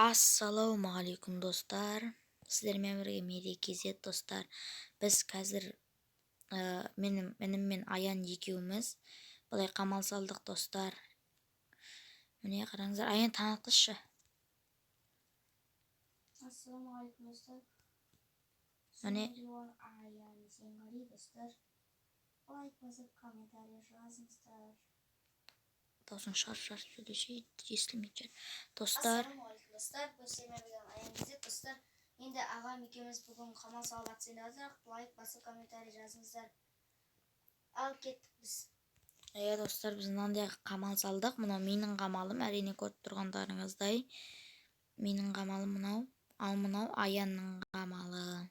Assalomu alaykum do'stlar. Sizlar bilan birga Media KZ do'stlar. Biz hozir men Ayan ikkovimiz bulay qamal soldik do'stlar. Mana qarangizlar, Ayan tanitlishi. Assalomu alaykum do'stlar. Mana Ayan Sengari do'stlar. Like bosib kommentariy yozingizlar. Tosun şar söyleşi eslemeyeceğim. Dostlar. Assalomu alaykum do'stlar. Bu sizlar bilan Ayan KZ do'stlar. Endi agam ikimiz bugun qamal solib atsanglar, like bosib kommentariy yozingizlar. Al ketdik biz. Dostlar, biz nanda qamal saldık. Mına mening qamalım, әрине көріп тұрғандарыңыздай. Mening qamalım mынау. Ал мынау Аянның qamалы.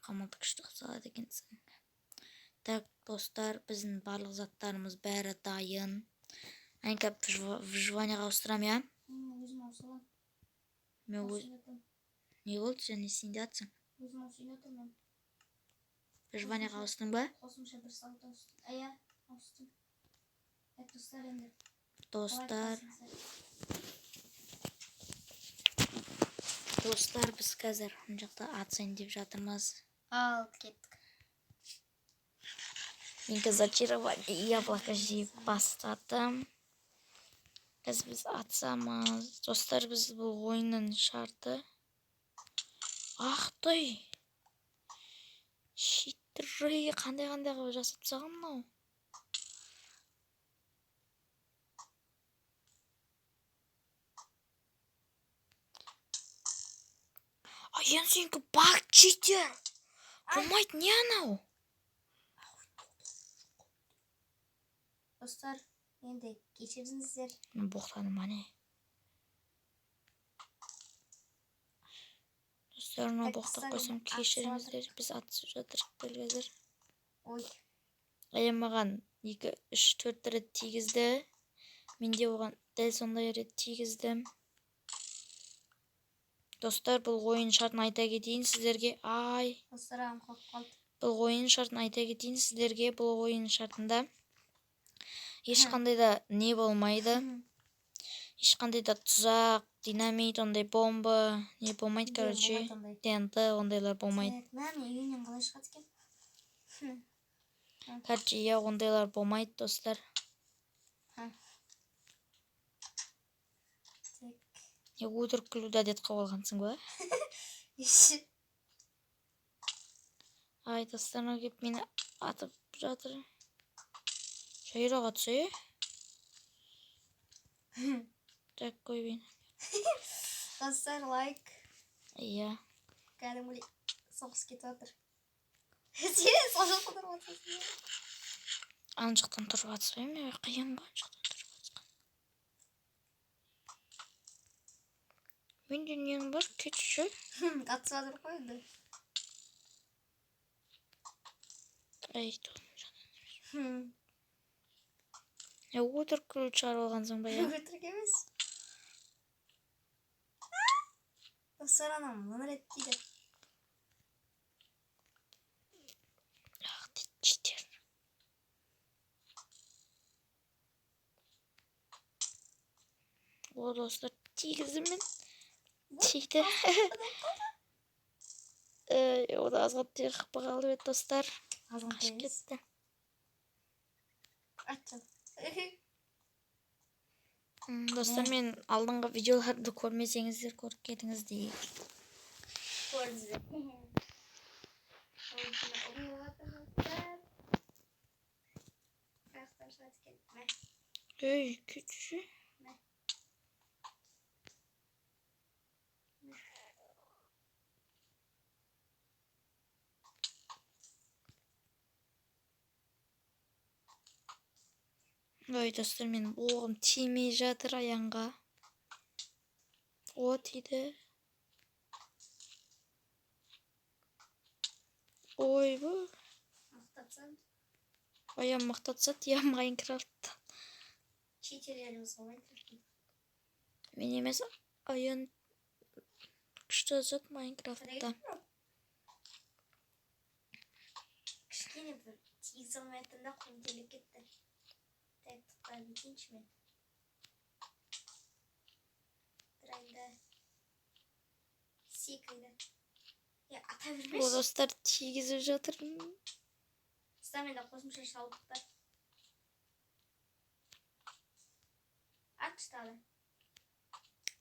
Qamalды күшті салады екенсің. Так, dostlar, біздің барлық заттарымыз бәрі дайын. Әнкәп выживаниеға ауыстырам, я? Өзім ауысырамын. Не болды, сен не істейін жатсың? Өзім ауысырамын. Выживаниеға ауыстың ба? Қосымша бір салт ауыстым. Ая, ауыстым. Достар енді. Dostlar, biz қазір мына жақта атсайын деп жатырмыз. Ал кеттік. Мен зачарование яблоко жеп бастадым. Қазір біз атсамыз. Достар, біз бұл ойынның шарты. Ах той! Шиттірі қандай-қандайға жасап тастаған мынау. Аян, сенікі баг читер. Болмайды, не анау? Достар, енді кешіріңіздер. Боқтаным ане. Достар, мына боқтап қойсам кешіріңіздер. Біз атысып жатырық дәл қазір. Ой. Аян маған 2-3-4 рет тигізді. Мен де оған дәл сондай рет тигіздім. Достар, бұл ойын шартын айта кетейін сіздерге. Ай. Достар, ағам қалып қалды. Бұл ойын шартын айта кетейін сіздерге. Бұл ойын шартында ешқандай да не болмайды. Ешқандай да тұзақ, динамит, ондай бомба, не болмайды, короче. ТНТ, ондайлар болмайды. Мәне, үйінен қалай шығады екен? Короче, я ондайлар болмайды, достар. Я өтірік күлуді әдет қылып алғансың ба? Ай, достарына келіп мені атып жатыр. Жайыраға түсі. Так, қой бені. Достар, лайк. Иә. Кәдімгідей соғыс кетіп жатыр. Сен сол жақтан тұрып жатырсың. Ана жақтан тұрып жатырсың. Қиын ба ана жақтан тұрып жатырсың? Менде ненің бар? Кетші. Қатысып жатыр қой енді. Ай, тоғын. Өтірік күліп шығарып алғансың ба, я? Өтірік емес. Достар, анам өмір ет дейді. Ах, читер. О, достар, тигізім мен. Тиді. O da azat diye kaldı ve dostlar. Aşk etti. Açın. Dostlar, men aldığınғы videolarda көрмесеңіздер көріп кетіңіз дейік. Көрдіңіздер. Ey, küçük. Ой, достар, менің оғым тимей жатыр Аянға. О, тиді. Ой, бұ. Мақтатсан. Аян мақтатса, я Майнкрафттан. Читерлеріміз Майнкрафттан. Мен емес, Аян күшті зат Майнкрафтта. Кішкене бір тегіз алмайтында құмделік кетті. Так, тұтпай бітейінші мен. Дырайында. секілді. Ата О, бермеші. достар тигізіп жатыр. Стаменде қосымша шалдық бар. Атшы тағы.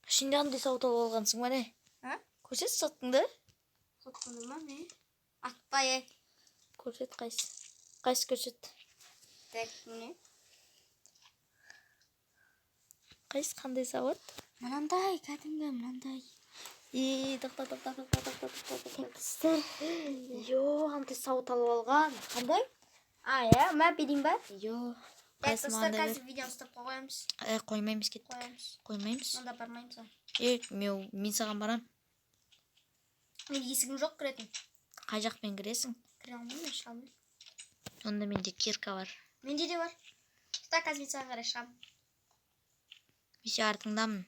Şimdi андай сауыт алып алғансың ба не? Ha? Көрсет саттыңды? Соттыңды ма не? Атпай. Көрсет қайсы. Қайсы көрсет. Так, не? Қайсы қандай сауыт? Мынандай, кәдімгі мынандай. Тоқта. Йо, андай сауыт алып алған. Қандай? Я, ма берейін ба? Йо. Так, Қайсы достар, маңдай қазір видеоны ұстап қоймыз. Қоймаймыз кеттік. Қоймыз. Қоймаймыз. Онда бармаймыз. Мен саған барам. Мен есігім жоқ кіретін. Қай жақпен кіресің? Кіре алмаймын, шыға алмаймын. Онда менде кирка бар. Менде де бар. Так, қазір мен саған қарай шығамын. Месе артыңдамын.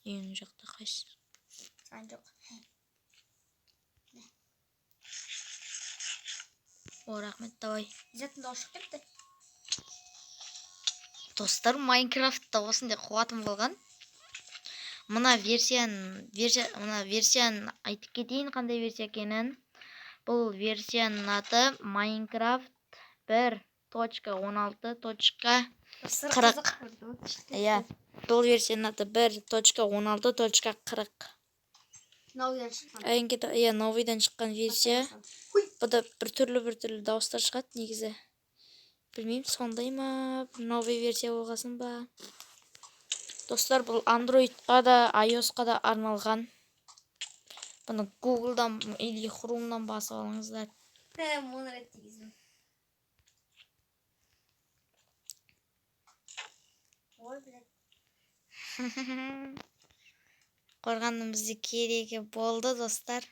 Үйінің жақта қайсы. Саған жоқ. О, рахмет, давай. Зеттің дауыс шығып кетті. Достар, Майнкрафтта осындай қуатым болған. Мына версияны айтып кетейін, қандай версия екенін. Бұл версияның аты Minecraft 1.16.40. Иә, бұл версияның аты 1.16.40. Новыйдан шыққан. Иә, новыйдан шыққан версия. Бұда бір түрлі дауыстар шығады негізі. Білмеймін, сондай ма, новый версия болғасын ба. Достар, бұл Androidқа да, iOSқа да арналған. Бұны Google'дан или Chrome'дан басып алыңыздар. Мұны рет дегізім. Ой, білет. Қорғанымызды керегі болды, достар.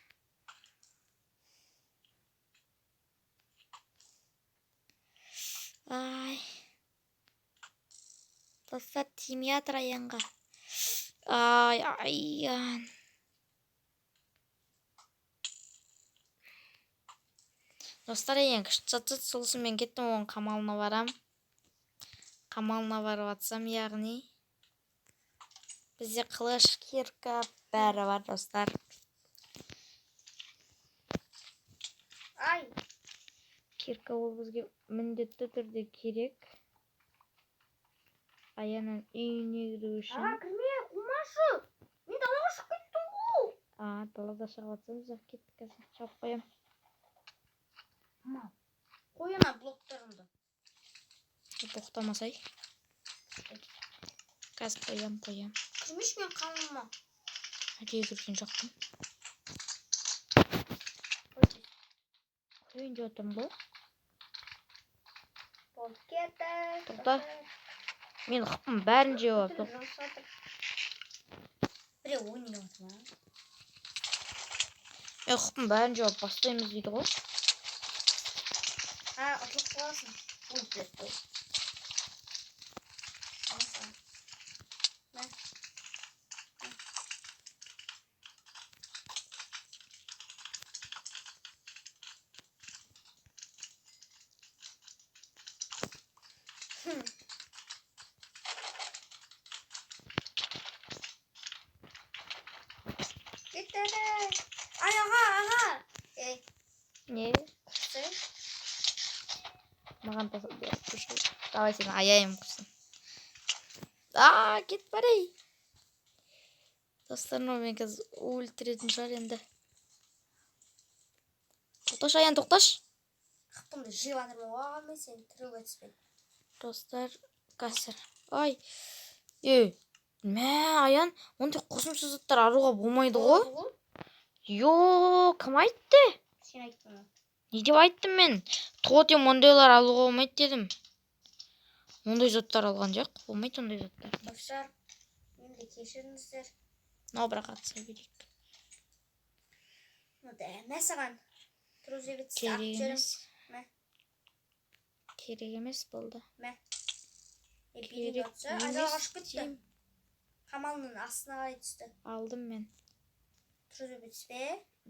Ай. Достар, тимей жатыр аянға. Ай, аян. Достар, аян күшті жатыр. Солсын мен кеттім, оған қамалына барам. Қамалына барып атсам, яғни. Бізде қылыш, кирка, бәрі бар, достар. Ай. Кирка ол бізге міндетті түрде керек. Аянның үйіне кіру үшін. Кірме, қумашы. Мен далаға шығып кеттім ғой. Далада шығып атсам, жоқ кеттік қазір. Шығып қоям. Қой ана блоктарымды. Тоқтамасай. Қазір қоям. Кірмеш мен қамылма. Әдейі кірген жоқпын. Қойын деп отырмын ғой. Болып кетті. Тоқта. Мен қыппын бәрін жеп отыр. Біреу ойнап отыр ма? Мен қыппын бәрін жеп бастаймыз дейді ғой. Ұтылып қаласың. Ой, білет қой. Ай, аға. Не? Құсы. Маған тасып беріп. Давай сені аяйым құрсын. Кет барай. Достарым, мен қазір өлтіретін шығар енді. Тоқташ, аян, тоқташ. Қыппымды жеп атырмын оған мен сені түріп өтіспен. Достар, қазір. Ай. Мә, аян, ондай қосымша заттар аруға болмайды ғой. Йо, кім айтты? Сен айттың ба? Не деп айттым мен? Тоғытем ондайлар алуға болмайды дедім. Ондай заттар алған жоқ. Болмайды ондай заттар. Достар, енді кешіріңіздер. Бірақ атса берейік. Мә саған. Трузевец Керек емес. Мә. Керек емес болды. Мә. Берейін отса, ажалға ашып кетті. Қамалының астына қарай түсті. Алдым мен. Трузевец бе?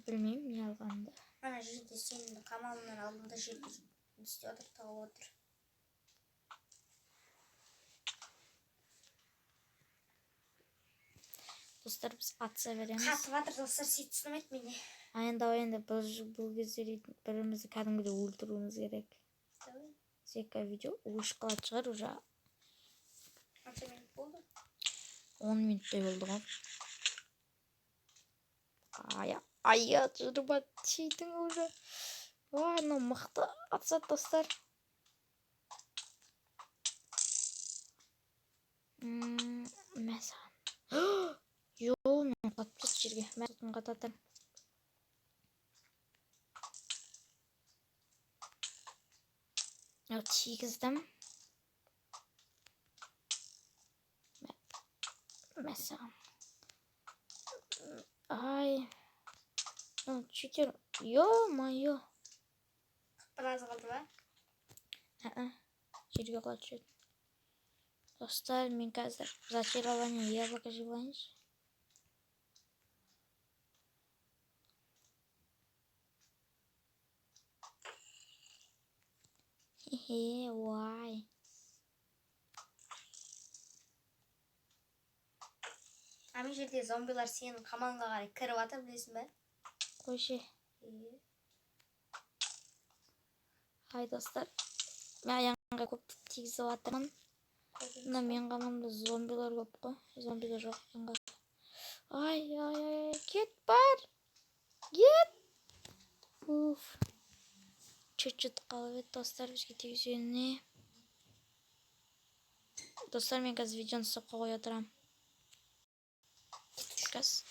Білмеймін, не алғанды. Ана жерде сенің қамалының алдында жерде істе отыр, тағып отыр. Dostlar biz atsa veremiz. Қатып жатыр достар, сөйтіп сынамайды менде. Давай енді бұл кезде бірімізді кәдімгідей өлтіруіміз керек. Давай. Зека видео өш қылады шығар уже. Қанша минут болды? 10 минуттай болды ғой. Жүріп атшейдің уже. Анау мықты атсат достар. Мәсаған. Мен қатып тұрды жерге. Мәсатын қататыр. Тигіздім. Мәсаған. Читер. Ё-моё. Біраз қалды ба? Жерге құлап түседі. Достар, мен қазір зачарование яблоко жеп алайыншы. Уай. Ана жерде зомбилар сенің қамалыңға қарай кіріп жатыр, білесің бе? Қойшы. Хай достар. Мен аяғымға көп тигізіп жатырмын. Мына мен қамалымда зомбилар көп қой. Зомбилар жоқ екен ғой. Кет бар. Кет. Чуть-чуть қалып еді достар, бізге тигізуіне. Достар, мен қазір видеоны стопқа қоя отырамын. Кәс.